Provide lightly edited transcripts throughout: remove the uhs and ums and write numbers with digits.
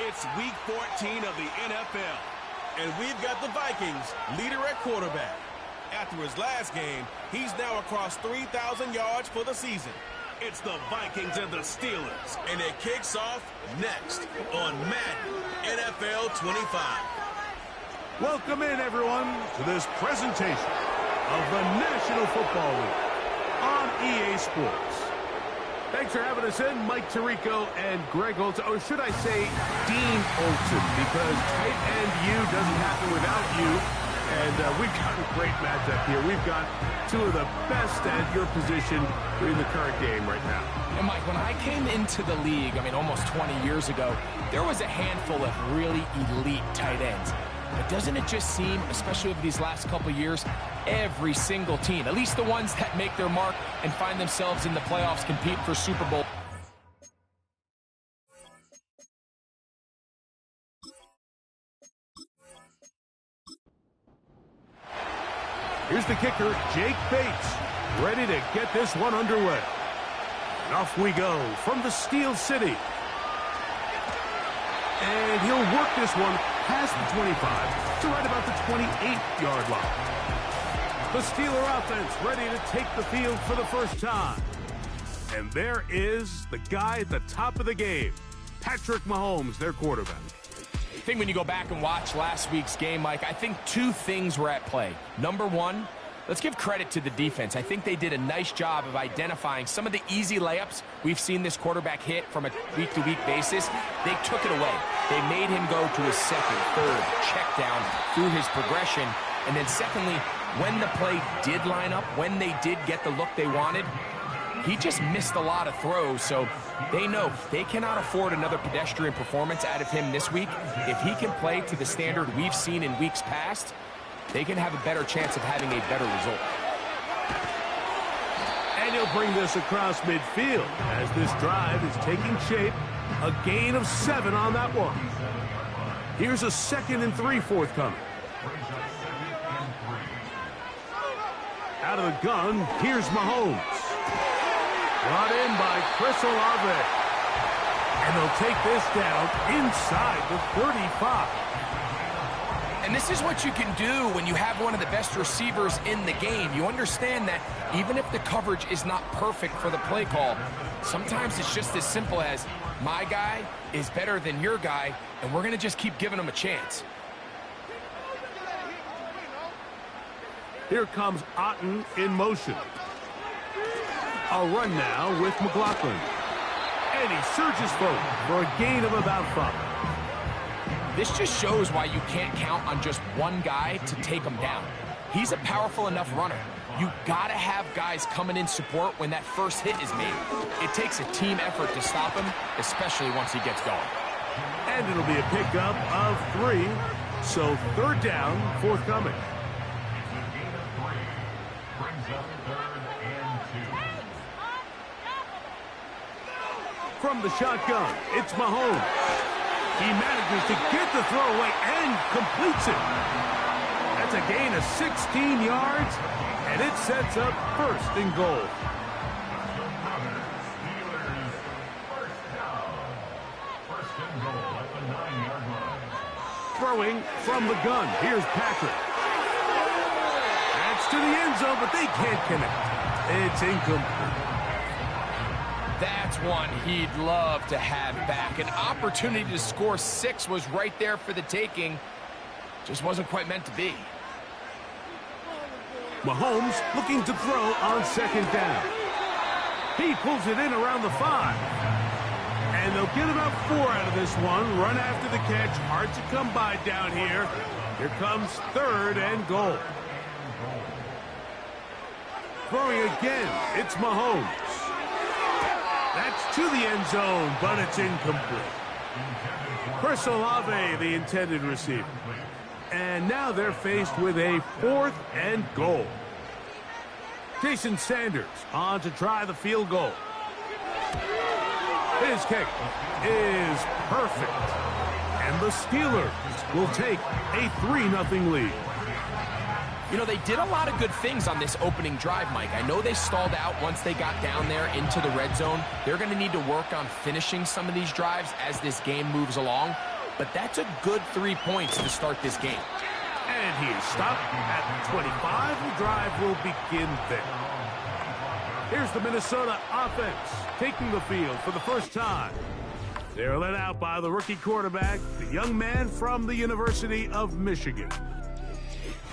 It's week 14 of the NFL, and we've got the Vikings leader at quarterback. After his last game, he's now across 3,000 yards for the season. It's the Vikings and the Steelers, and it kicks off next on Madden NFL 25. Welcome in, everyone, to this presentation of the National Football League on EA Sports. Thanks for having us in, Mike Tirico and Greg Olson. Or should I say Dean Olson, because tight end U doesn't happen without you. And we've got a great matchup here. We've got two of the best at your position in the current game right now. And Mike, when I came into the league, almost 20 years ago, there was a handful of really elite tight ends. But doesn't it just seem, especially over these last couple of years, every single team, at least the ones that make their mark and find themselves in the playoffs, compete for Super Bowl. Here's the kicker, Jake Bates, ready to get this one underway. And off we go from the Steel City. And he'll work this one past the 25 to right about the 28-yard line. The Steeler offense ready to take the field for the first time. And there is the guy at the top of the game, Patrick Mahomes, their quarterback. I think when you go back and watch last week's game, Mike, I think two things were at play. Number one, let's give credit to the defense. I think they did a nice job of identifying some of the easy layups we've seen this quarterback hit from a week-to-week basis. They took it away. They made him go to his second, third, check down through his progression. And then secondly, when the play did line up, when they did get the look they wanted, he just missed a lot of throws, so they know they cannot afford another pedestrian performance out of him this week. If he can play to the standard we've seen in weeks past, they can have a better chance of having a better result. And he'll bring this across midfield as this drive is taking shape. A gain of 7 on that one. Here's a 2nd and 3 forthcoming. Out of the gun, here's Mahomes. Brought in by Chris Olave. And they'll take this down inside the 35. And this is what you can do when you have one of the best receivers in the game. You understand that even if the coverage is not perfect for the play call, sometimes it's just as simple as, my guy is better than your guy, and we're going to just keep giving him a chance. Here comes Otten in motion. A run now with McLaughlin. And he surges forward for a gain of about 5. This just shows why you can't count on just one guy to take him down. He's a powerful enough runner. You gotta have guys coming in support when that first hit is made. It takes a team effort to stop him, especially once he gets going. And it'll be a pickup of 3, so 3rd down forthcoming. From the shotgun, it's Mahomes. He manages to get the throw away and completes it. That's a gain of 16 yards, and it sets up 1st and goal. Throwing from the gun, here's Patrick. That's to the end zone, but they can't connect. It's incomplete. That's one he'd love to have back. An opportunity to score 6 was right there for the taking. Just wasn't quite meant to be. Mahomes looking to throw on 2nd down. He pulls it in around the 5. And they'll get about 4 out of this one. Run after the catch. Hard to come by down here. Here comes 3rd and goal. Throwing again. It's Mahomes. That's to the end zone, but it's incomplete. Chris Olave, the intended receiver. And now they're faced with a 4th and goal. Jason Sanders on to try the field goal. His kick is perfect. And the Steelers will take a 3-0 lead. You know, they did a lot of good things on this opening drive, Mike. I know they stalled out once they got down there into the red zone. They're going to need to work on finishing some of these drives as this game moves along. but that's a good 3 points to start this game. And he is stopped at the 25. The drive will begin there. Here's the Minnesota offense taking the field for the first time. They're led out by the rookie quarterback, the young man from the University of Michigan.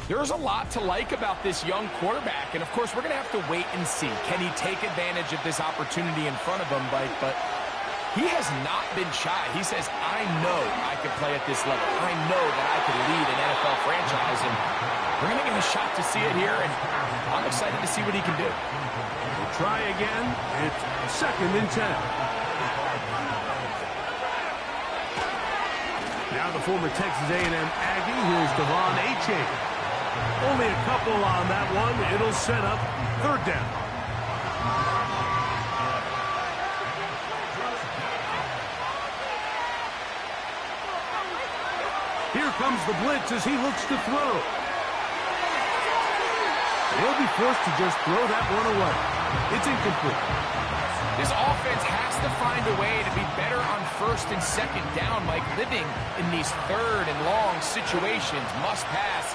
There's a lot to like about this young quarterback, and of course we're going to have to wait and see. Can he take advantage of this opportunity in front of him? But he has not been shy. He says, I know I can play at this level. I know that I can lead an NFL franchise, and we're going to get a shot to see it here, and I'm excited to see what he can do. We'll try again. It's 2nd and 10. Now the former Texas A&M Aggie. Here's Devon Achane. Only a couple on that one. It'll set up 3rd down. Here comes the blitz as he looks to throw. He'll be forced to just throw that one away. It's incomplete. This offense has to find a way to be better on 1st and 2nd down. Mike, living in these 3rd and long situations, must pass,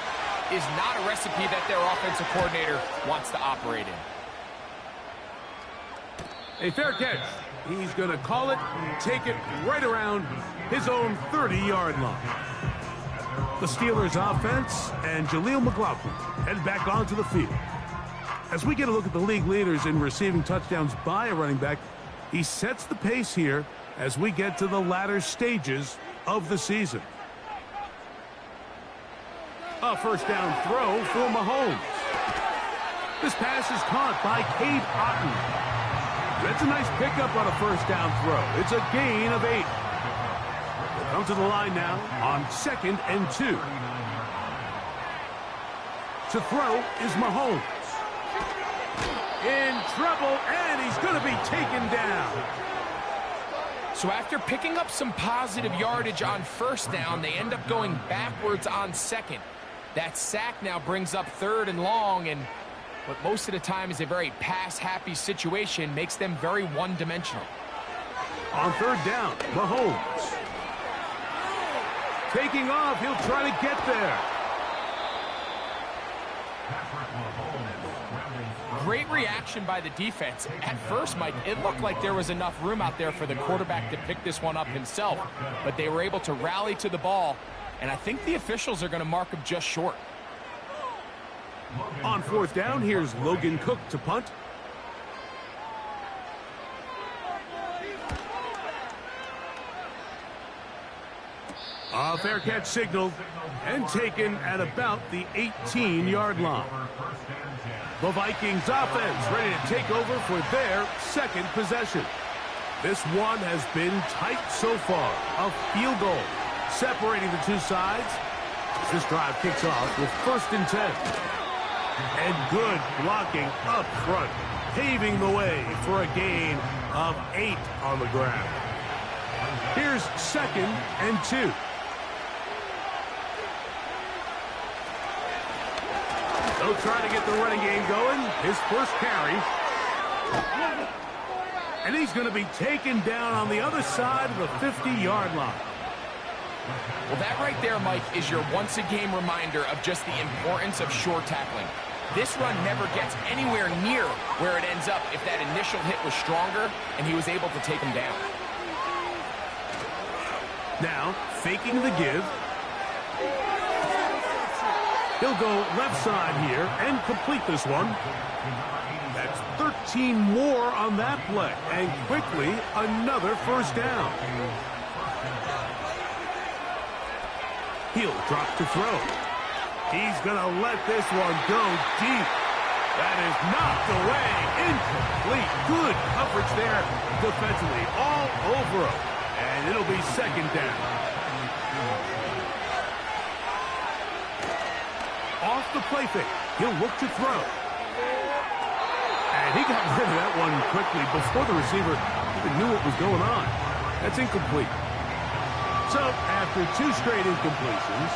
is not a recipe that their offensive coordinator wants to operate in. A fair catch. He's going to call it, take it right around his own 30-yard line. The Steelers offense and Jaleel McLaughlin head back onto the field. As we get a look at the league leaders in receiving touchdowns by a running back, he sets the pace here as we get to the latter stages of the season. A 1st down throw for Mahomes. This pass is caught by Cade Otton. That's a nice pickup on a 1st down throw. It's a gain of 8. We'll come to the line now on 2nd and 2. To throw is Mahomes. In trouble, and he's going to be taken down. So after picking up some positive yardage on 1st down, they end up going backwards on 2nd. That sack now brings up 3rd and long, and what most of the time is a very pass-happy situation makes them very one-dimensional. On 3rd down, Mahomes. Taking off, he'll try to get there. Great reaction by the defense. At first, Mike, it looked like there was enough room out there for the quarterback to pick this one up himself, but they were able to rally to the ball, and I think the officials are going to mark him just short. On 4th down, here's Logan Cook to punt. A fair catch signaled and taken at about the 18-yard line. The Vikings offense ready to take over for their 2nd possession. This one has been tight so far. A field goal separating the two sides. This drive kicks off with 1st and 10. And good blocking up front, paving the way for a gain of 8 on the ground. Here's 2nd and 2. They'll try to get the running game going. His 1st carry. And he's going to be taken down on the other side of the 50-yard line. Well, that right there, Mike, is your once-a-game reminder of just the importance of short tackling. This run never gets anywhere near where it ends up if that initial hit was stronger and he was able to take him down. Now, faking the give. He'll go left side here and complete this one. That's 13 more on that play. And quickly, another 1st down. He'll drop to throw. He's going to let this one go deep. That is knocked away. Incomplete. Good coverage there defensively. All over him. And it'll be 2nd down. Off the play fake. He'll look to throw. And he got rid of that one quickly before the receiver even knew what was going on. That's incomplete. So, after 2 straight incompletions,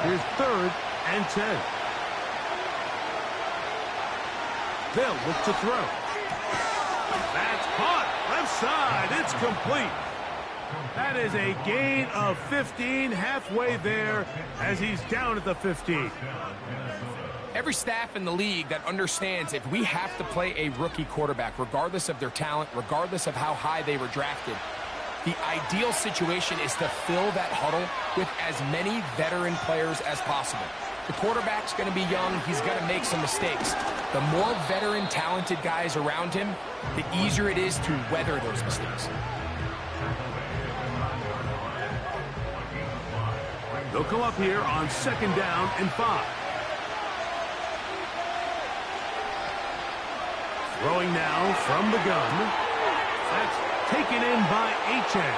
here's 3rd and 10. They'll look to throw. That's caught. Left side. It's complete. That is a gain of 15, halfway there as he's down at the 15. Every staff in the league that understands if we have to play a rookie quarterback, regardless of their talent, regardless of how high they were drafted, the ideal situation is to fill that huddle with as many veteran players as possible. The quarterback's going to be young. He's going to make some mistakes. The more veteran, talented guys around him, the easier it is to weather those mistakes. They'll come up here on 2nd down and 5. Throwing now from the gun. That's taken in by Achane.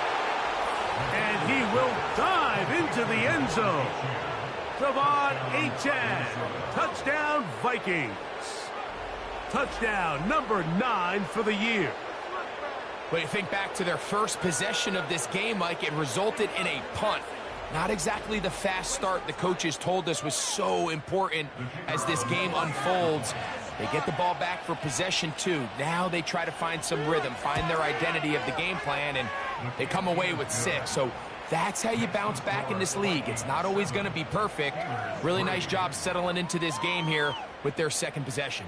And he will dive into the end zone. Devon Achane. Touchdown, Vikings. Touchdown number 9 for the year. When you think back to their first possession of this game, Mike, it resulted in a punt. Not exactly the fast start the coaches told us was so important as this game unfolds. They get the ball back for possession 2. Now they try to find some rhythm, find their identity of the game plan, and they come away with 6. So that's how you bounce back in this league. It's not always going to be perfect. Really nice job settling into this game here with their 2nd possession.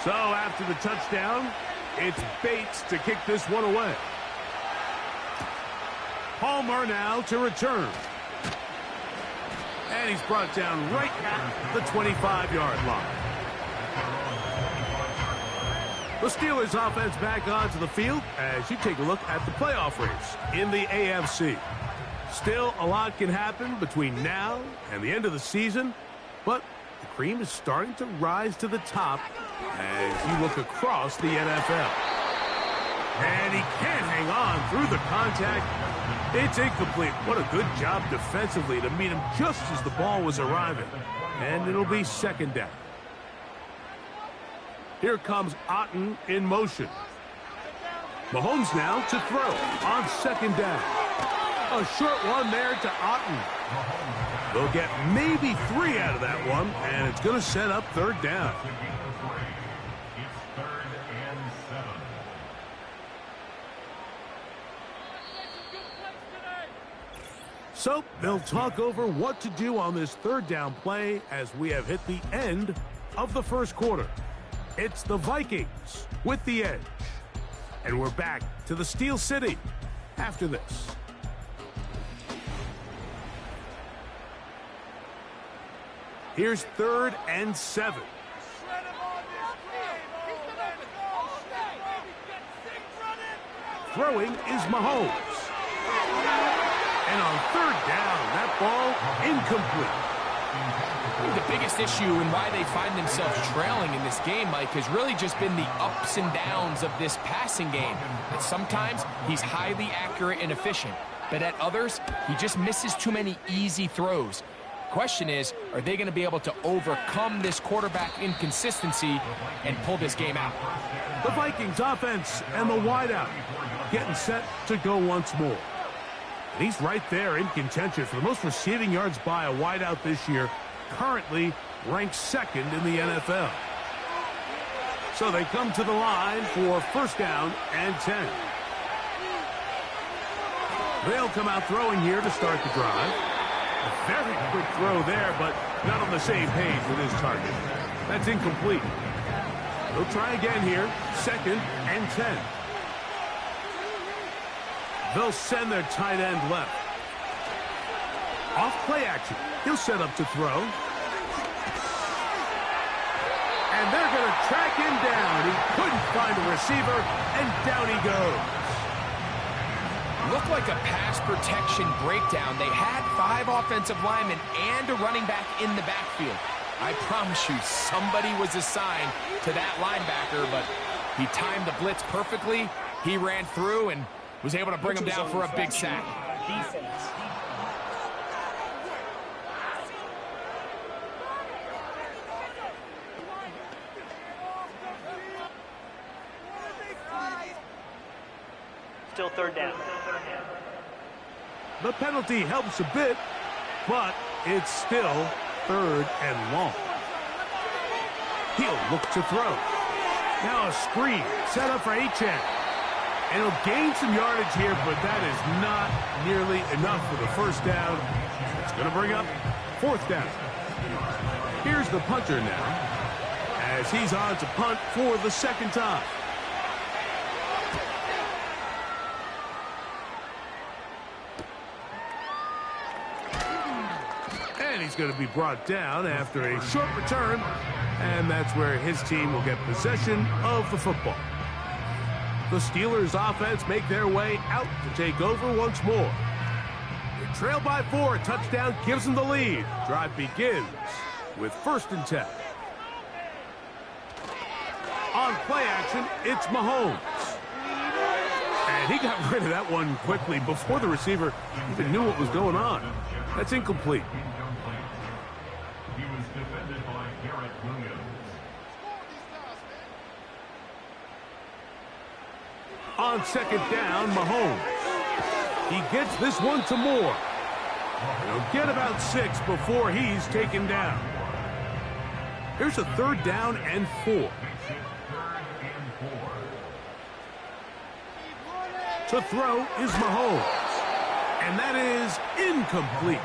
So after the touchdown, it's Bates to kick this one away. Palmer now to return. And he's brought down right at the 25-yard line. The Steelers offense back onto the field as you take a look at the playoff race in the AFC. Still, a lot can happen between now and the end of the season, but the cream is starting to rise to the top as you look across the NFL. And he can't hang on through the contact. It's incomplete. What a good job defensively to meet him just as the ball was arriving. And it'll be 2nd down. Here comes Otten in motion. Mahomes now to throw on 2nd down. A short one there to Otten. They'll get maybe 3 out of that one, and it's going to set up 3rd down. So they'll talk over what to do on this 3rd down play as we have hit the end of the 1st quarter. It's the Vikings with the edge. And we're back to the Steel City after this. Here's 3rd and 7. Throwing is Mahomes. And on 3rd down, that ball incomplete. I think the biggest issue and why they find themselves trailing in this game, Mike, has really just been the ups and downs of this passing game. And sometimes he's highly accurate and efficient, but at others, he just misses too many easy throws. Question is, are they going to be able to overcome this quarterback inconsistency and pull this game out? The Vikings offense and the wideout getting set to go once more. And he's right there in contention for the most receiving yards by a wideout this year, currently ranked 2nd in the NFL. So they come to the line for 1st down and 10. They'll come out throwing here to start the drive. A very quick throw there, but not on the same page with his target. That's incomplete. They'll try again here, 2nd and 10. They'll send their tight end left. Off play action. He'll set up to throw. And they're going to track him down. He couldn't find a receiver, and down he goes. Looked like a pass protection breakdown. They had 5 offensive linemen and a running back in the backfield. I promise you, somebody was assigned to that linebacker, but he timed the blitz perfectly. He ran through and was able to bring him down for a big sack. Still 3rd down. The penalty helps a bit, but it's still 3rd and long. He'll look to throw. Now a screen set up for Achane. And he'll gain some yardage here, but that is not nearly enough for the first down. It's going to bring up fourth down. Here's the punter now, as he's on to punt for the second time. And he's going to be brought down after a short return, and that's where his team will get possession of the football. The Steelers offense make their way out to take over once more. They trail by 4. A touchdown gives them the lead. Drive begins with 1st and 10. On play action, it's Mahomes. And he got rid of that one quickly before the receiver even knew what was going on. That's incomplete. He was defended by Garrett Williams. On 2nd down, Mahomes. He gets this one to Moore. He'll get about 6 before he's taken down. Here's a 3rd down and 4. To throw is Mahomes. And that is incomplete.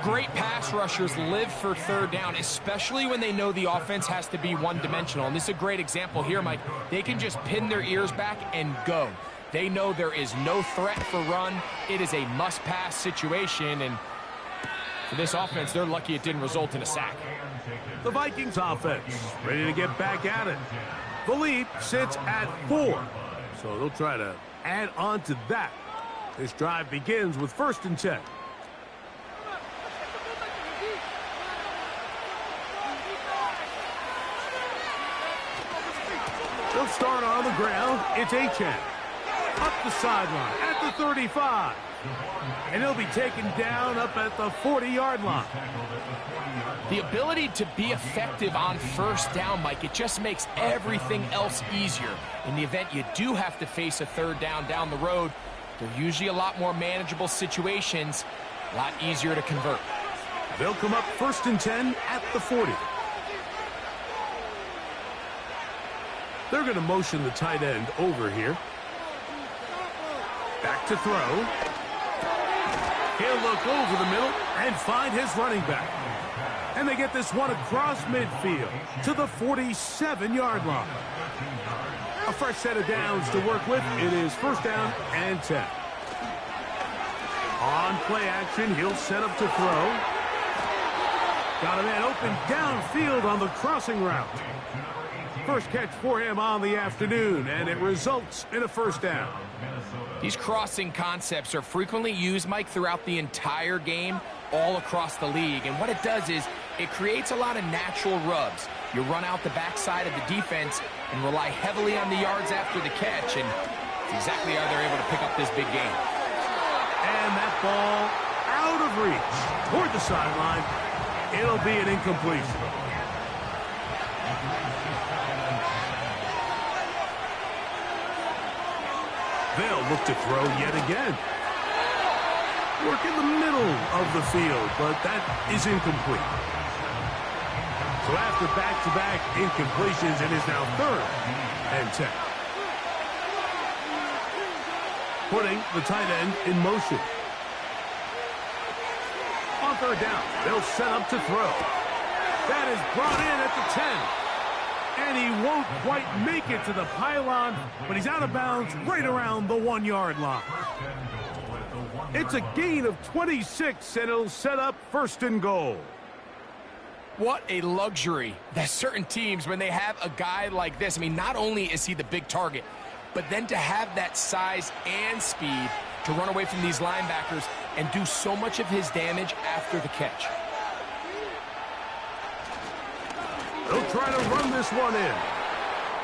Great pass rushers live for 3rd down, especially when they know the offense has to be one-dimensional. And this is a great example here, Mike. They can just pin their ears back and go. They know there is no threat for run. It is a must-pass situation, and for this offense, they're lucky it didn't result in a sack. The Vikings offense ready to get back at it. The lead sits at 4, so they'll try to add on to that. This drive begins with 1st and 10. They'll start on the ground. It's Achane. Up the sideline at the 35. And he'll be taken down up at the 40-yard line. The ability to be effective on 1st down, Mike, it just makes everything else easier. In the event you do have to face a 3rd down the road, they're usually a lot more manageable situations, a lot easier to convert. They'll come up 1st and 10 at the 40. They're going to motion the tight end over here. Back to throw. He'll look over the middle and find his running back. And they get this one across midfield to the 47-yard line. A fresh set of downs to work with. It is 1st down and 10. On play action, he'll set up to throw. Got a man open downfield on the crossing route. First catch for him on the afternoon, and it results in a 1st down. These crossing concepts are frequently used, Mike, throughout the entire game, all across the league. And what it does is it creates a lot of natural rubs. You run out the backside of the defense and rely heavily on the yards after the catch, and it's exactly how they're able to pick up this big game. And that ball out of reach toward the sideline. It'll be an incompletion. They'll look to throw yet again. Work in the middle of the field, but that is incomplete. So after back-to-back incompletions, it is now 3rd and 10. Putting the tight end in motion. On 3rd down, they'll set up to throw. That is brought in at the 10. And he won't quite make it to the pylon, but he's out of bounds right around the 1-yard line. It's a gain of 26, and it'll set up 1st and goal. What a luxury that certain teams, when they have a guy like this, I mean, not only is he the big target, but then to have that size and speed to run away from these linebackers and do so much of his damage after the catch. They'll try to run this one in.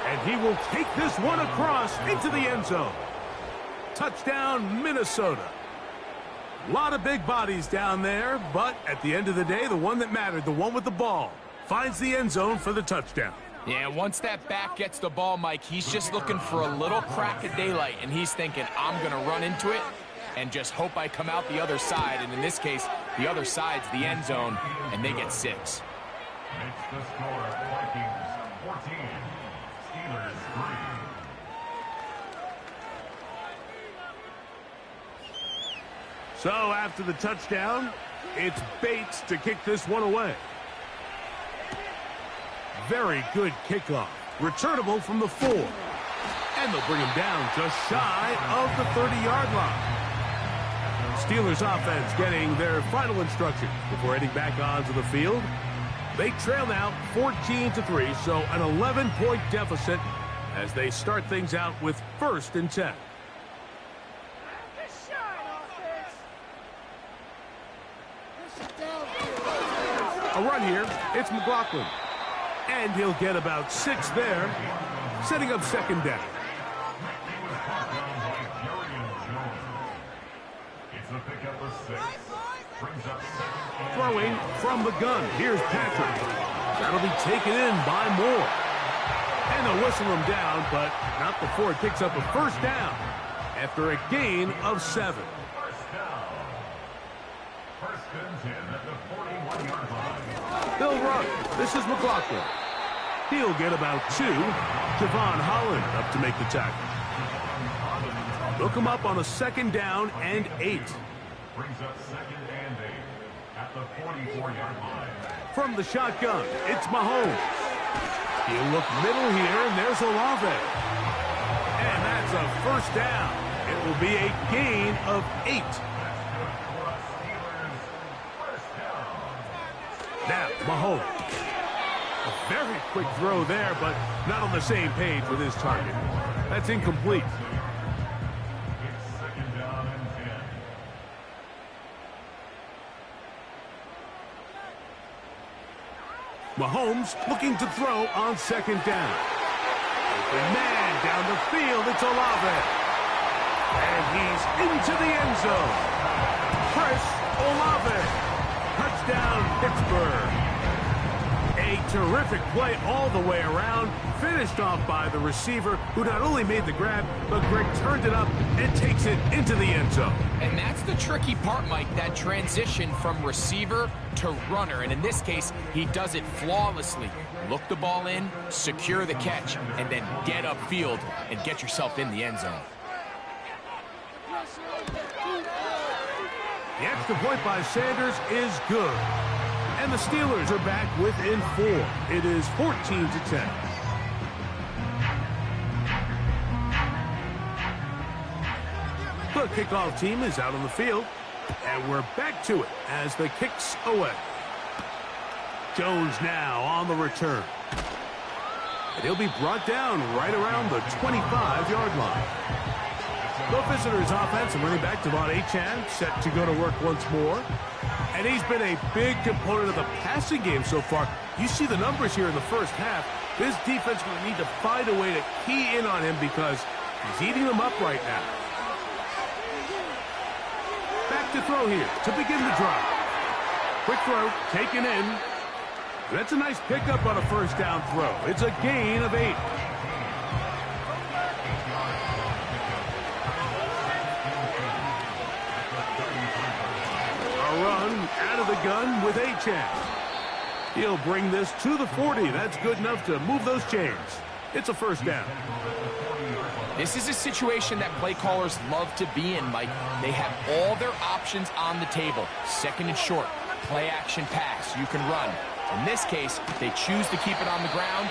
And he will take this one across into the end zone. Touchdown, Minnesota. A lot of big bodies down there, but at the end of the day, the one that mattered, the one with the ball, finds the end zone for the touchdown. Yeah, once that back gets the ball, Mike, he's just looking for a little crack of daylight, and he's thinking, I'm going to run into it and just hope I come out the other side. And in this case, the other side's the end zone, and they get 6. Makes the score Vikings 14, Steelers 3. So after the touchdown, it's Bates to kick this one away. Very good kickoff. Returnable from the 4. And they'll bring him down just shy of the 30-yard line. Steelers offense getting their final instructions before heading back onto the field. They trail now 14-3, so an 11-point deficit as they start things out with 1st and 10. A run here. It's McLaughlin. And he'll get about 6 there, setting up 2nd down. Throwing from the gun. Here's Patrick. That'll be taken in by Moore. And they'll whistle him down, but not before it picks up a 1st down after a gain of 7. They'll run. This is McLaughlin. He'll get about 2. Javon Holland up to make the tackle. Look him up on a 2nd down and 8. Brings up 2nd and 8 at the 44-yard line. From the shotgun, it's Mahomes. He'll look middle here, and there's Olave. And that's a 1st down. It will be a gain of 8. Now, Mahomes. A very quick throw there, but not on the same page with his target. That's incomplete. It's 2nd down and 10. Mahomes looking to throw on 2nd down. Open man down the field. It's Olave. And he's into the end zone. Chris Olave. Touchdown, Pittsburgh. A terrific play all the way around. Finished off by the receiver, who not only made the grab, but Greg turned it up and takes it into the end zone. And that's the tricky part, Mike, that transition from receiver to runner. And in this case, he does it flawlessly. Look the ball in, secure the catch, and then get upfield and get yourself in the end zone. The extra point by Sanders is good. And the Steelers are back within 4. It is 14-10. The kickoff team is out on the field. And we're back to it as the kick's away. Jones now on the return. And he'll be brought down right around the 25-yard line. The visitors' offense and running back Devon Achane set to go to work once more. And he's been a big component of the passing game so far. You see the numbers here in the 1st half. This defense is going to need to find a way to key in on him because he's eating them up right now. Back to throw here to begin the drive. Quick throw, taken in. That's a nice pickup on a 1st down throw. It's a gain of 8. Run out of the gun with Achane. He'll bring this to the 40. That's good enough to move those chains. It's a 1st down. This is a situation that play callers love to be in, Mike. They have all their options on the table. 2nd and short, play action pass. You can run. In this case, they choose to keep it on the ground,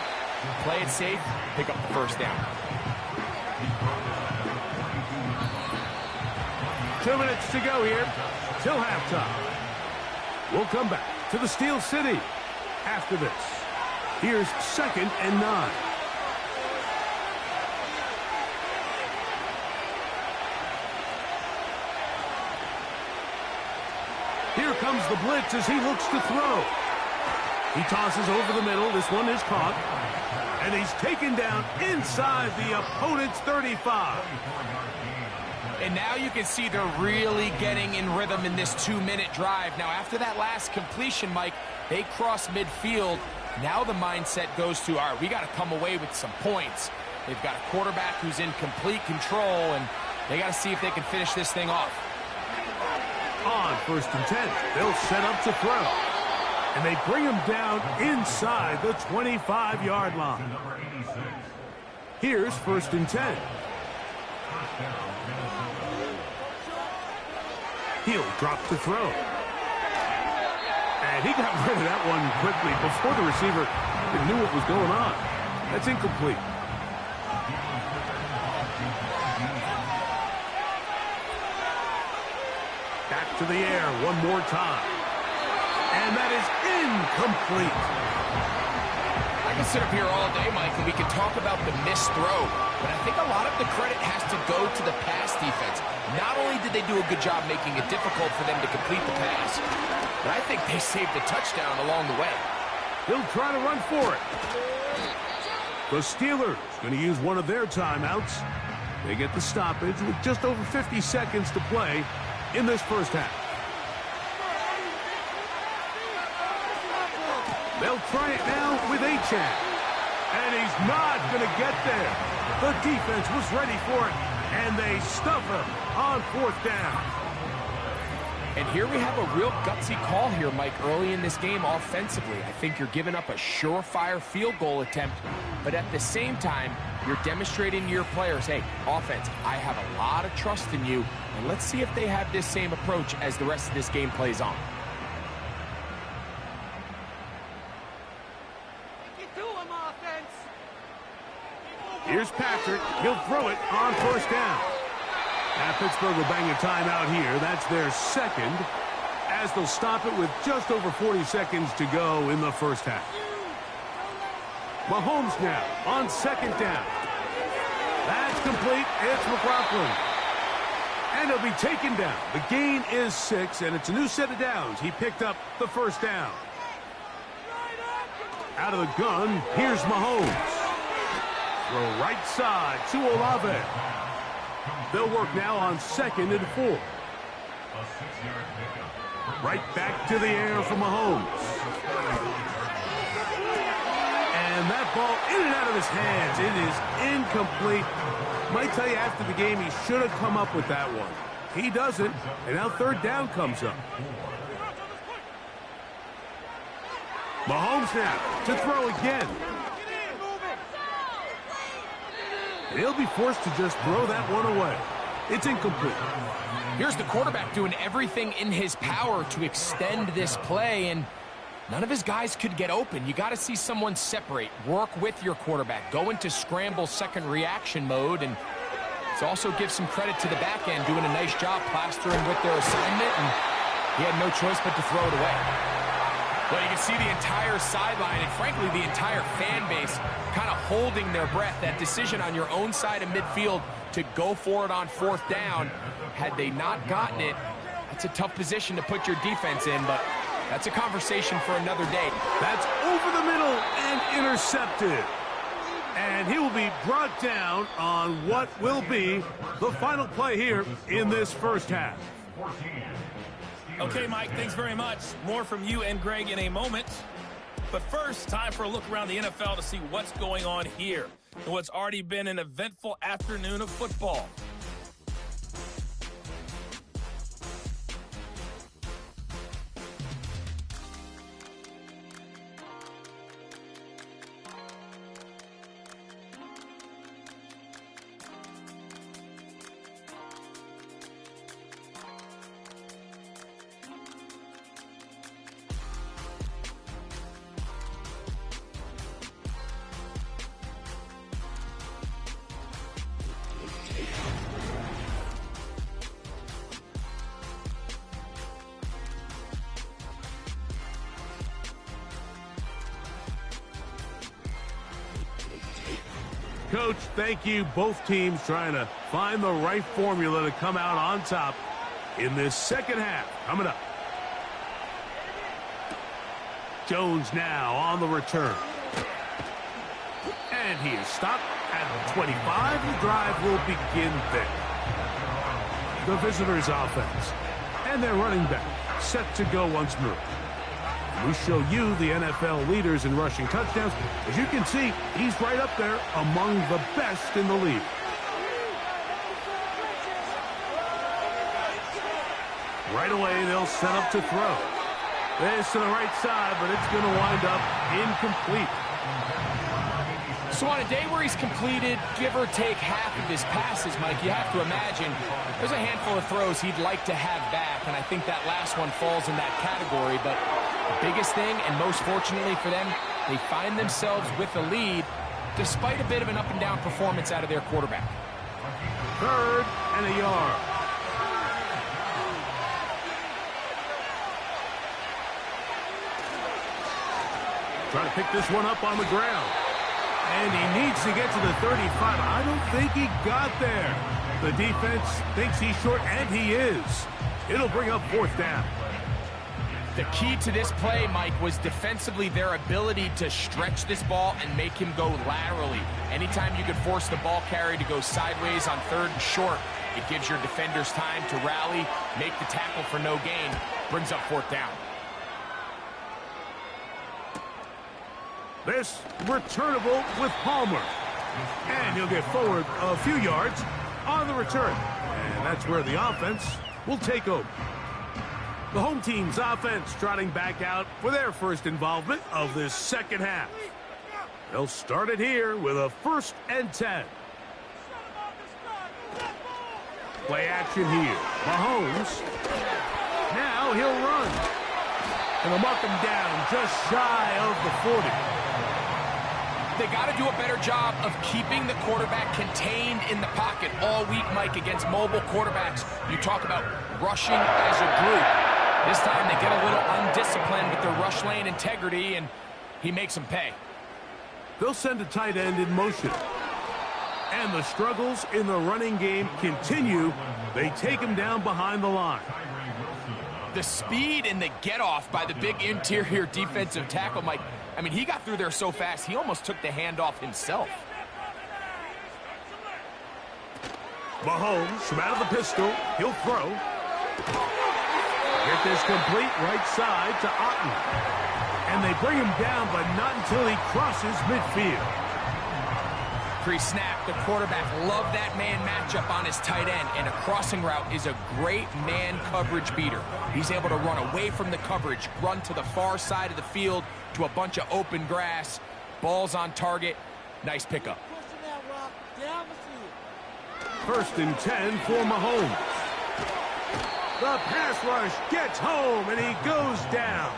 play it safe, pick up the 1st down. 2 minutes to go here till halftime. We'll come back to the Steel City after this. Here's 2nd and 9. Here comes the blitz as he looks to throw. He tosses over the middle. This one is caught. And he's taken down inside the opponent's 35. And now you can see they're really getting in rhythm in this 2-minute drive. Now, after that last completion, Mike, they cross midfield. Now the mindset goes to, all right, we got to come away with some points. They've got a quarterback who's in complete control, and they got to see if they can finish this thing off. On 1st and 10, they'll set up to throw. And they bring him down inside the 25-yard line. Here's 1st and 10. He'll drop to throw. And he got rid of that one quickly before the receiver knew what was going on. That's incomplete. Back to the air one more time. And that is incomplete. I can sit up here all day, Mike, and we can talk about the missed throw, but I think a lot of the credit has to go to the pass defense. Not only did they do a good job making it difficult for them to complete the pass, but I think they saved a touchdown along the way. He'll try to run for it. The Steelers going to use one of their timeouts. They get the stoppage with just over 50 seconds to play in this first half. They'll try it now with Achane. And he's not going to get there. The defense was ready for it, and they stuff him on fourth down. And here we have a real gutsy call here, Mike, early in this game offensively. I think you're giving up a surefire field goal attempt, but at the same time, you're demonstrating to your players, hey, offense, I have a lot of trust in you, and let's see if they have this same approach as the rest of this game plays on. Here's Patrick. He'll throw it on first down. Now Pittsburgh will bang a timeout here. That's their second, as they'll stop it with just over 40 seconds to go in the first half. Mahomes now on second down. That's complete. It's McLaughlin. And he'll be taken down. The gain is 6, and it's a new set of downs. He picked up the first down. Out of the gun, here's Mahomes. Throw right side to Olave. They'll work now on 2nd and 4. Right back to the air for Mahomes. And that ball in and out of his hands. It is incomplete. Might tell you after the game he should have come up with that one. He doesn't, and now third down comes up. Mahomes now to throw again. And he'll be forced to just throw that one away. It's incomplete. Here's the quarterback doing everything in his power to extend this play, and none of his guys could get open. You got to see someone separate, work with your quarterback, go into scramble second reaction mode, and also give some credit to the back end, doing a nice job plastering with their assignment, and he had no choice but to throw it away. Well, you can see the entire sideline and, frankly, the entire fan base kind of holding their breath. That decision on your own side of midfield to go for it on fourth down, had they not gotten it, that's a tough position to put your defense in, but that's a conversation for another day. That's over the middle and intercepted. And he will be brought down on what will be the final play here in this first half. Okay, Mike, thanks very much. More from you and Greg in a moment. But first, time for a look around the NFL to see what's going on here in what's already been an eventful afternoon of football. Coach, thank you. Both teams trying to find the right formula to come out on top in this second half. Coming up. Jones now on the return. And he is stopped at the 25. The drive will begin there. The visitors' offense. And their running back set to go once more. We show you the NFL leaders in rushing touchdowns. As you can see, he's right up there among the best in the league. Right away, they'll set up to throw. This to the right side, but it's going to wind up incomplete. So on a day where he's completed, give or take half of his passes, Mike, you have to imagine there's a handful of throws he'd like to have back, and I think that last one falls in that category. But the biggest thing, and most fortunately for them, they find themselves with the lead despite a bit of an up-and-down performance out of their quarterback. 3rd and a yard. Trying to pick this one up on the ground. And he needs to get to the 35. I don't think he got there. The defense thinks he's short, and he is. It'll bring up 4th down. The key to this play, Mike, was defensively their ability to stretch this ball and make him go laterally. Anytime you could force the ball carrier to go sideways on 3rd and short, it gives your defenders time to rally, make the tackle for no gain, brings up 4th down. This returnable with Palmer. And he'll get forward a few yards on the return. And that's where the offense will take over. The home team's offense trotting back out for their first involvement of this second half. They'll start it here with a 1st and 10. Play action here. Mahomes. Now he'll run. And they'll mark him down just shy of the 40. They got to do a better job of keeping the quarterback contained in the pocket all week, Mike, against mobile quarterbacks. You talk about rushing as a group. This time they get a little undisciplined with their rush lane integrity, and he makes them pay. They'll send a tight end in motion. And the struggles in the running game continue. They take him down behind the line. The speed and the get-off by the big interior defensive tackle, Mike, I mean, he got through there so fast, he almost took the handoff himself. Mahomes from out of the pistol. He'll throw. Get this complete right side to Otten. And they bring him down, but not until he crosses midfield. Pre-snap, the quarterback loved that man matchup on his tight end, and a crossing route is a great man coverage beater. He's able to run away from the coverage, run to the far side of the field to a bunch of open grass. Ball's on target. Nice pickup. 1st and 10 for Mahomes. The pass rush gets home, and he goes down.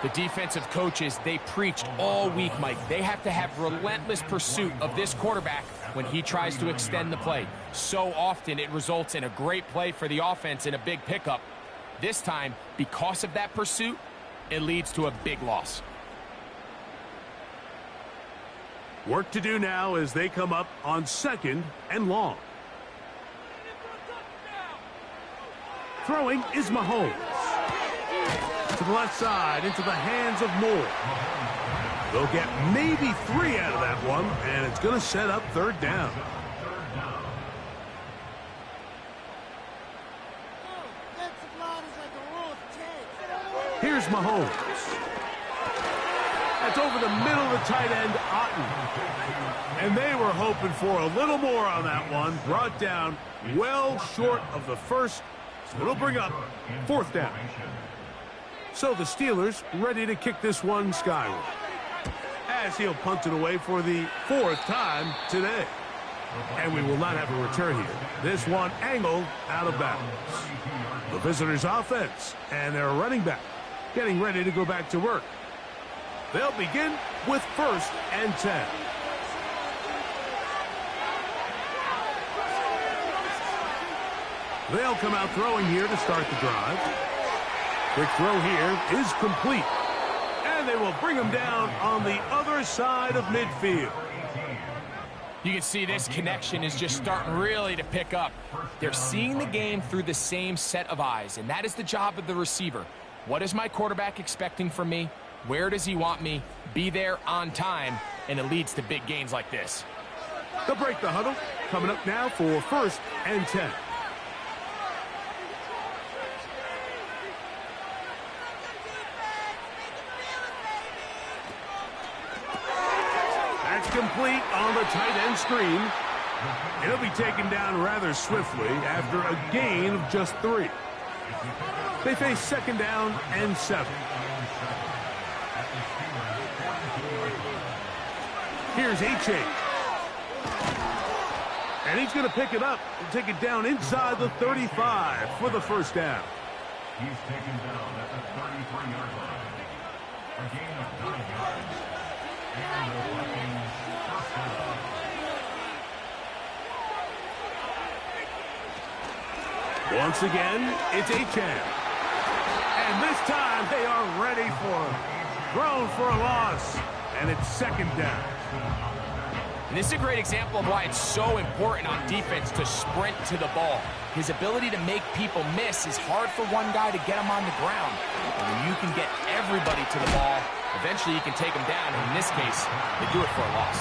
The defensive coaches, they preached all week, Mike. They have to have relentless pursuit of this quarterback when he tries to extend the play. So often it results in a great play for the offense and a big pickup. This time, because of that pursuit, it leads to a big loss. Work to do now as they come up on 2nd and long. Throwing is Mahomes. To the left side, into the hands of Moore. They'll get maybe 3 out of that one, and it's going to set up 3rd down. Here's Mahomes. That's over the middle of the tight end, Otten. And they were hoping for a little more on that one. Brought down well short of the 1st, so it'll bring up 4th down. So the Steelers ready to kick this one skyward, as he'll punt it away for the 4th time today. And we will not have a return here. This one angled out of bounds. The visitors' offense and their running back getting ready to go back to work. They'll begin with 1st and 10. They'll come out throwing here to start the drive. Quick throw here is complete. And they will bring him down on the other side of midfield. You can see this connection is just starting really to pick up. They're seeing the game through the same set of eyes, and that is the job of the receiver. What is my quarterback expecting from me? Where does he want me? Be there on time, and it leads to big gains like this. They'll break the huddle. Coming up now for 1st and 10. That's complete on the tight end screen. It'll be taken down rather swiftly after a gain of just 3. They face 2nd down and 7. Here's H.A. And he's going to pick it up and take it down inside the 35 for the first down. He's taken down at the 33-yard line. A gain of 9 yards. And the Vikings first down. Once again, it's Achane. And this time they are ready for him. Thrown for a loss. And it's second down. And this is a great example of why it's so important on defense to sprint to the ball. His ability to make people miss is hard for one guy to get him on the ground. And when you can get everybody to the ball, eventually you can take them down. And in this case, they do it for a loss.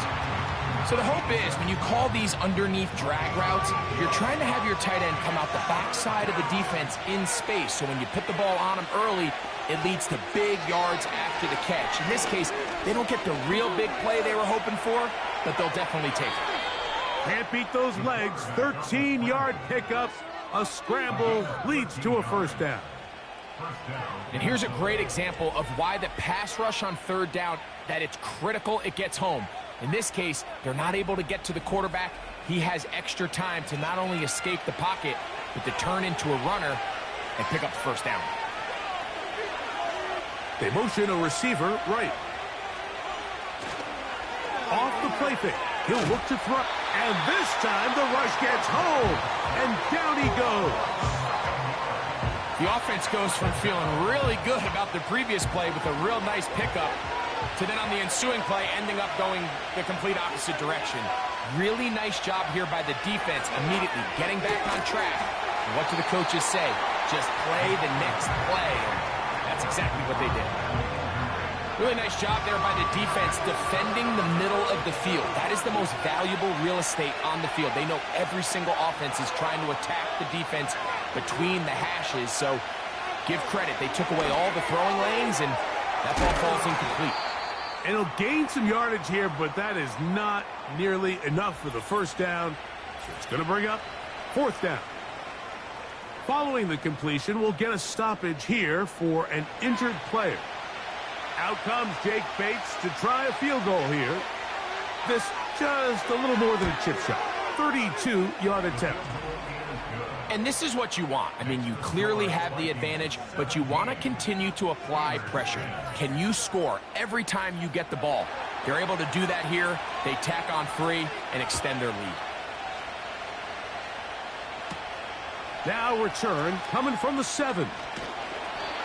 So the hope is when you call these underneath drag routes, you're trying to have your tight end come out the backside of the defense in space. So when you put the ball on him early, it leads to big yards after the catch. In this case, they don't get the real big play they were hoping for, but they'll definitely take it. Can't beat those legs. 13-yard pickup. A scramble leads to a first down. And here's a great example of why the pass rush on third down, that it's critical it gets home. In this case, they're not able to get to the quarterback. He has extra time to not only escape the pocket, but to turn into a runner and pick up the first down. They motion a receiver right. Off the play fake. He'll look to throw. And this time the rush gets home. And down he goes. The offense goes from feeling really good about the previous play with a real nice pickup to then on the ensuing play ending up going the complete opposite direction. Really nice job here by the defense immediately getting back on track. And what do the coaches say? Just play the next play. And that's exactly what they did. Really nice job there by the defense defending the middle of the field. That is the most valuable real estate on the field. They know every single offense is trying to attack the defense between the hashes. So give credit. They took away all the throwing lanes and that ball falls incomplete. And he'll gain some yardage here, but that is not nearly enough for the first down. So it's going to bring up fourth down. Following the completion, we'll get a stoppage here for an injured player. Out comes Jake Bates to try a field goal here. This just a little more than a chip shot. 32-yard attempt. And this is what you want. I mean, you clearly have the advantage, but you want to continue to apply pressure. Can you score every time you get the ball? They're able to do that here. They tack on 3 and extend their lead. Now return coming from the 7.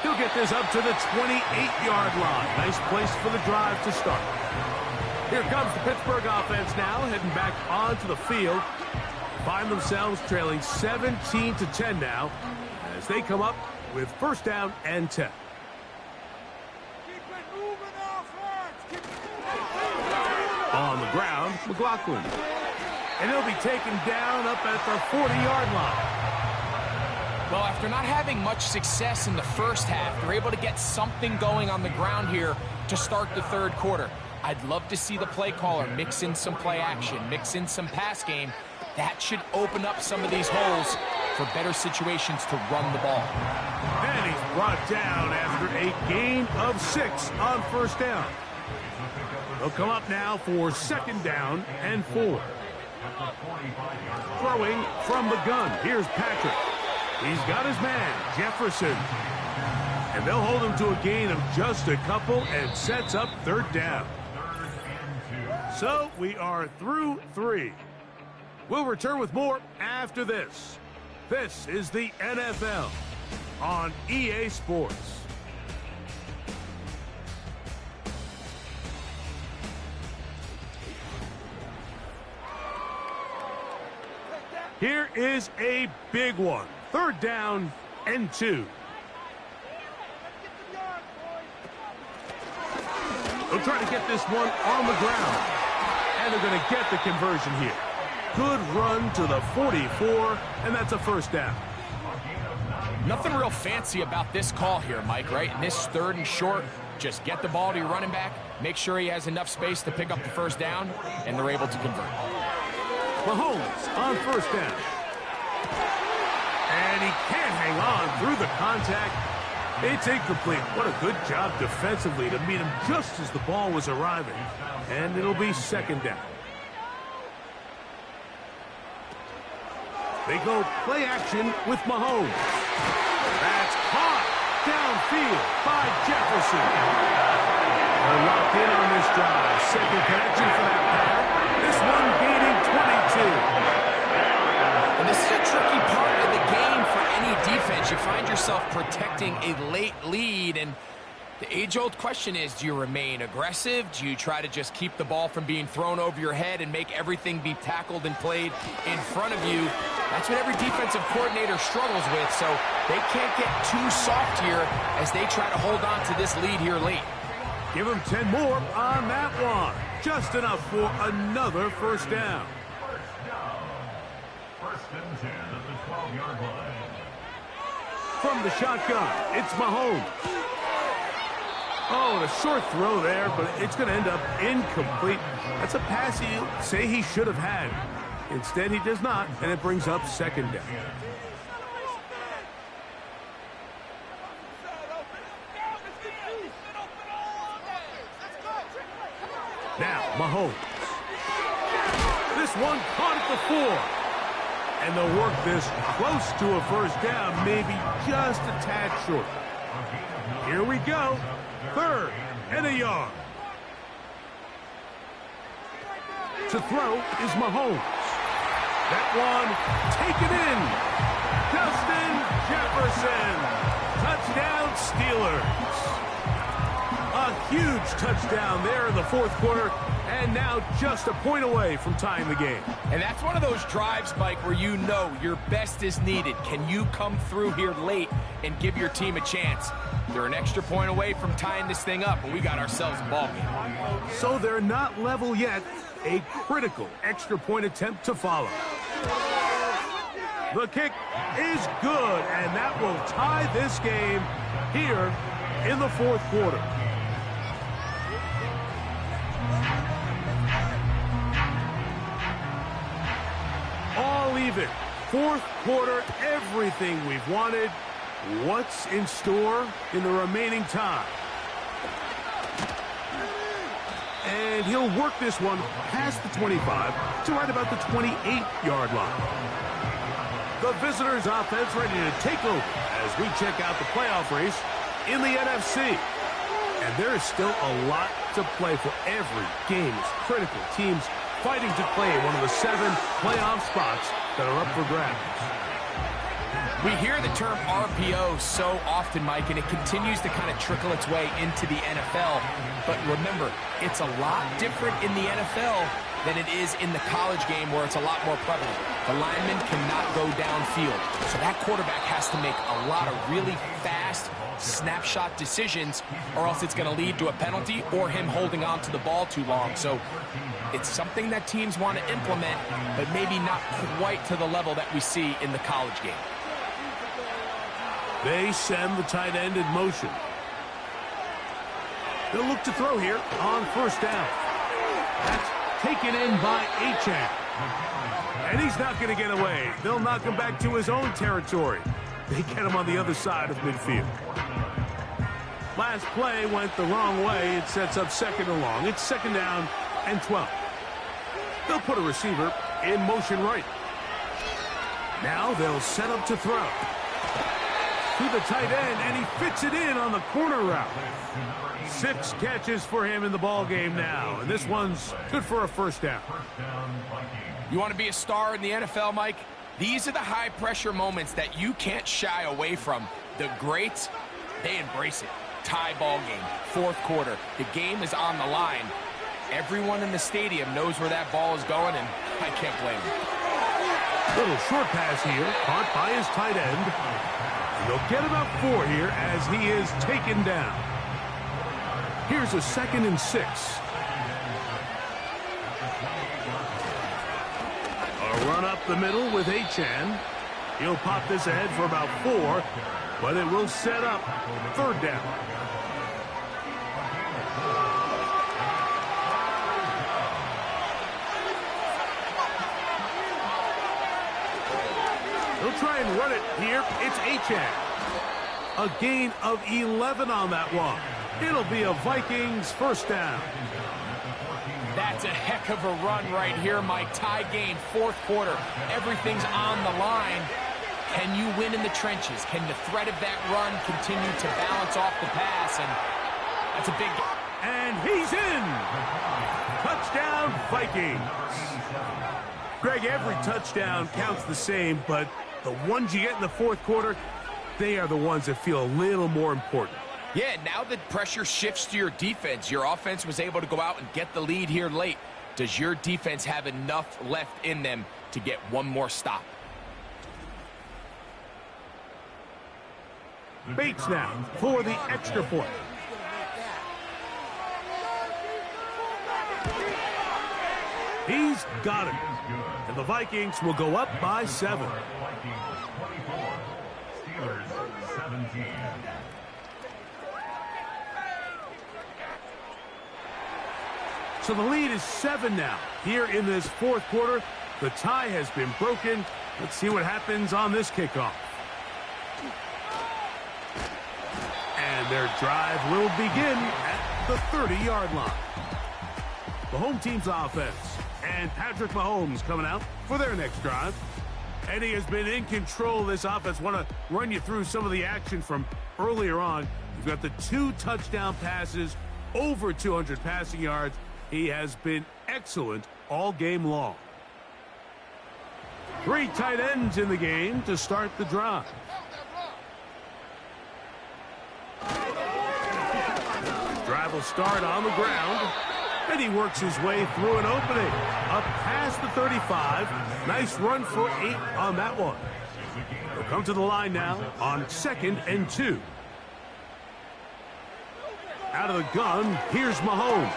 He'll get this up to the 28-yard line. Nice place for the drive to start. Here comes the Pittsburgh offense now, heading back onto the field. Find themselves trailing 17-10 now as they come up with first down and 10. On the ground, McLaughlin. And he'll be taken down up at the 40-yard line. Well, after not having much success in the first half, they're able to get something going on the ground here to start the third quarter. I'd love to see the play caller mix in some play action, mix in some pass game. That should open up some of these holes for better situations to run the ball. And he's brought down after a gain of 6 on first down. They'll come up now for second down and 4. Throwing from the gun. Here's Patrick. He's got his man, Jefferson. And they'll hold him to a gain of just a couple and sets up third down. So we are through 3. We'll return with more after this. This is the NFL on EA Sports. Here is a big one. Third down and 2. They'll try to get this one on the ground. And they're going to get the conversion here. Good run to the 44, and that's a first down. Nothing real fancy about this call here, Mike, right? In this third and short, just get the ball to your running back, make sure he has enough space to pick up the first down, and they're able to convert. Mahomes on first down. And he can't hang on through the contact. It's incomplete. What a good job defensively to meet him just as the ball was arriving. And it'll be second down. They go play action with Mahomes. That's caught downfield by Jefferson. They're locked in on this drive. Second connection for that pair. This one gaining 22. And this is a tricky part of the game for any defense. You find yourself protecting a late lead, and the age-old question is, do you remain aggressive? Do you try to just keep the ball from being thrown over your head and make everything be tackled and played in front of you? That's what every defensive coordinator struggles with, so they can't get too soft here as they try to hold on to this lead here late. Give them 10 more on that one. Just enough for another first down. First and 10 at the 12-yard line. From the shotgun, it's Mahomes. Oh, and a short throw there, but it's going to end up incomplete. That's a pass you say he should have had. Instead, he does not, and it brings up second down. Now, Mahomes. This one caught at the 4. And they'll work this close to a first down, maybe just a tad short. Here we go. Third and a yard. To throw is Mahomes. That one taken in. Justin Jefferson. Touchdown Steelers. A huge touchdown there in the fourth quarter, and now just a point away from tying the game. And that's one of those drives, Mike, where you know your best is needed. Can you come through here late and give your team a chance? They're an extra point away from tying this thing up, and we got ourselves a ball game. So they're not level yet. A critical extra point attempt to follow. The kick is good, and that will tie this game here in the fourth quarter. All even. Fourth quarter, everything we've wanted. What's in store in the remaining time? And he'll work this one past the 25 to right about the 28-yard line. The visitors' offense ready to take over as we check out the playoff race in the NFC. And there is still a lot to play for. Every game is critical. Teams fighting to claim one of the 7 playoff spots that are up for grabs. We hear the term RPO so often, Mike, and it continues to kind of trickle its way into the NFL. But remember, it's a lot different in the NFL than it is in the college game where it's a lot more prevalent. The lineman cannot go downfield. So that quarterback has to make a lot of really fast snapshot decisions, or else it's going to lead to a penalty or him holding on to the ball too long. So it's something that teams want to implement, but maybe not quite to the level that we see in the college game. They send the tight end in motion. They'll look to throw here on first down. That's taken in by Achane. And he's not going to get away. They'll knock him back to his own territory. They get him on the other side of midfield. Last play went the wrong way. It sets up second and long. It's second down and 12. They'll put a receiver in motion right. Now they'll set up to throw. To the tight end, and he fits it in on the corner route. 6 catches for him in the ball game now, and this one's good for a first down. You want to be a star in the NFL, Mike? These are the high-pressure moments that you can't shy away from. The greats, they embrace it. Tie ball game, fourth quarter. The game is on the line. Everyone in the stadium knows where that ball is going, and I can't blame them. Little short pass here, caught by his tight end. They'll get about 4 here as he is taken down. Here's a second and 6. A run up the middle with Achane. He'll pop this ahead for about 4, but it will set up third down. He'll try and run it here. It's Achane. A gain of 11 on that one. It'll be a Vikings first down. That's a heck of a run right here, Mike. Tie game, fourth quarter. Everything's on the line. Can you win in the trenches? Can the threat of that run continue to balance off the pass? And that's a big... And he's in! Touchdown, Vikings! Greg, every touchdown counts the same, but the ones you get in the fourth quarter, they are the ones that feel a little more important. Yeah, now the pressure shifts to your defense. Your offense was able to go out and get the lead here late. Does your defense have enough left in them to get one more stop? Bates now for the extra point. He's got it. And the Vikings will go up by 7. Vikings 24, Steelers 17. So the lead is 7 now. Here in this fourth quarter, the tie has been broken. Let's see what happens on this kickoff. And their drive will begin at the 30-yard line. The home team's offense and Patrick Mahomes coming out for their next drive. And he has been in control of this offense. Want to run you through some of the action from earlier on. You've got the 2 touchdown passes, over 200 passing yards. He has been excellent all game long. 3 tight ends in the game to start the drive. Drive will start on the ground, and he works his way through an opening. Up past the 35. Nice run for 8 on that one. He'll come to the line now on 2nd and 2. Out of the gun, here's Mahomes.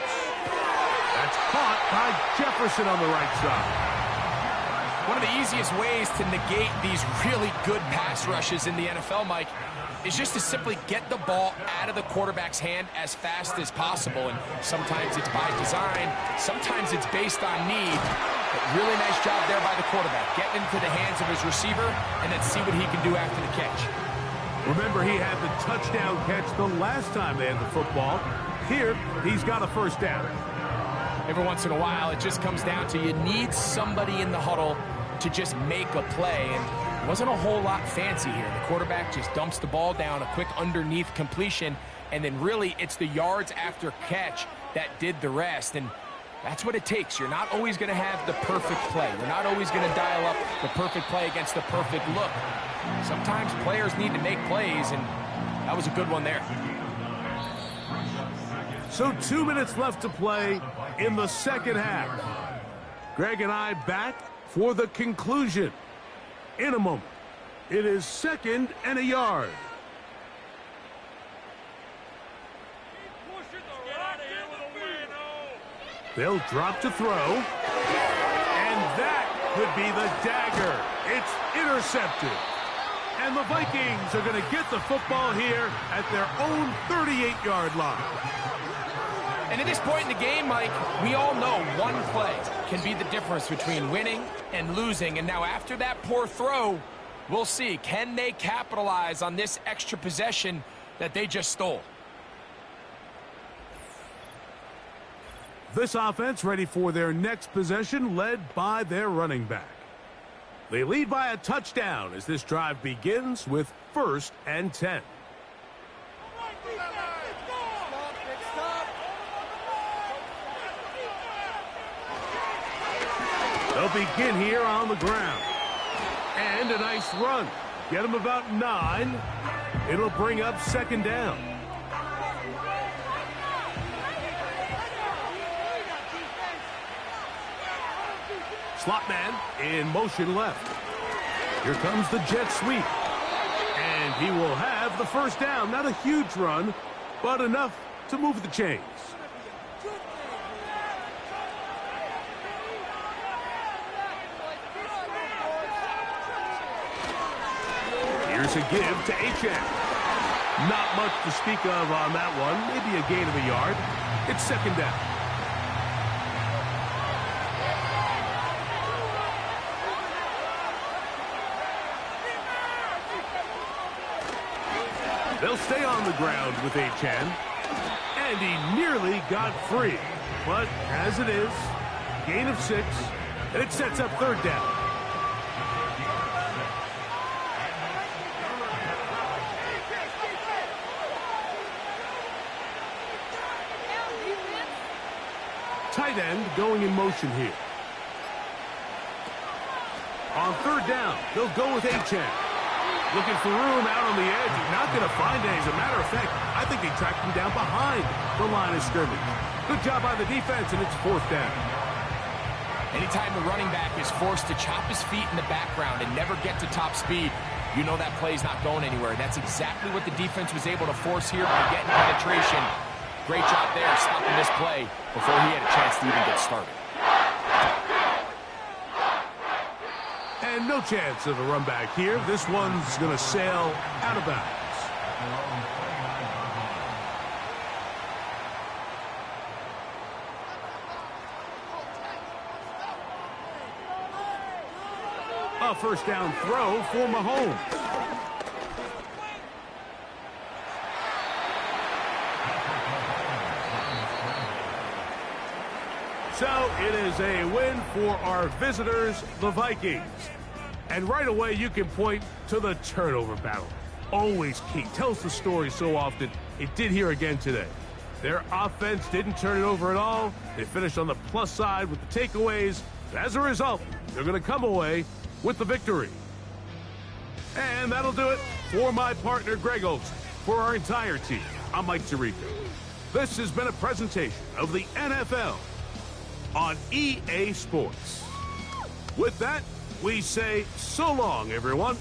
That's caught by Jefferson on the right side. One of the easiest ways to negate these really good pass rushes in the NFL, Mike, is just to simply get the ball out of the quarterback's hand as fast as possible. And sometimes it's by design, sometimes it's based on need. But really nice job there by the quarterback, getting into the hands of his receiver and then see what he can do after the catch. Remember, he had the touchdown catch the last time they had the football. Here, he's got a first down. Every once in a while, it just comes down to you need somebody in the huddle to just make a play. And it wasn't a whole lot fancy here. The quarterback just dumps the ball down, a quick underneath completion, and then really it's the yards after catch that did the rest. And that's what it takes. You're not always going to have the perfect play. You're not always going to dial up the perfect play against the perfect look. Sometimes players need to make plays, and that was a good one there. So 2 minutes left to play in the second half. Greg and I back for the conclusion in a moment. It is 2nd and a yard. They'll drop to throw. And that could be the dagger. It's intercepted. And the Vikings are going to get the football here at their own 38-yard line. And at this point in the game, Mike, we all know one play can be the difference between winning and losing. And now after that poor throw, we'll see. Can they capitalize on this extra possession that they just stole? This offense ready for their next possession, led by their running back. They lead by a touchdown as this drive begins with 1st and 10. They'll begin here on the ground. And a nice run. Get them about 9. It'll bring up 2nd down. Slot man in motion left. Here comes the jet sweep. And he will have the first down. Not a huge run, but enough to move the chains. Here's a give to Achane. Not much to speak of on that one. Maybe a gain of a yard. It's 2nd down. They'll stay on the ground with Achane. And he nearly got free. But as it is, gain of 6, and it sets up third down. Tight end going in motion here. On third down, they'll go with Achane. Looking for room out on the edge. Not going to find it. As a matter of fact, I think they tracked him down behind the line of scrimmage. Good job by the defense, and it's fourth down. Anytime the running back is forced to chop his feet in the background and never get to top speed, you know that play's not going anywhere. That's exactly what the defense was able to force here by getting penetration. Great job there, stopping this play before he had a chance to even get started. And no chance of a run back here. This one's going to sail out of bounds. A first down throw for Mahomes. So it is a win for our visitors, the Vikings. And right away, you can point to the turnover battle. Always key. Tells the story so often. It did here again today. Their offense didn't turn it over at all. They finished on the plus side with the takeaways. As a result, they're going to come away with the victory. And that'll do it for my partner, Greg Olson. For our entire team, I'm Mike Tirico. This has been a presentation of the NFL on EA Sports. With that, we say so long, everyone.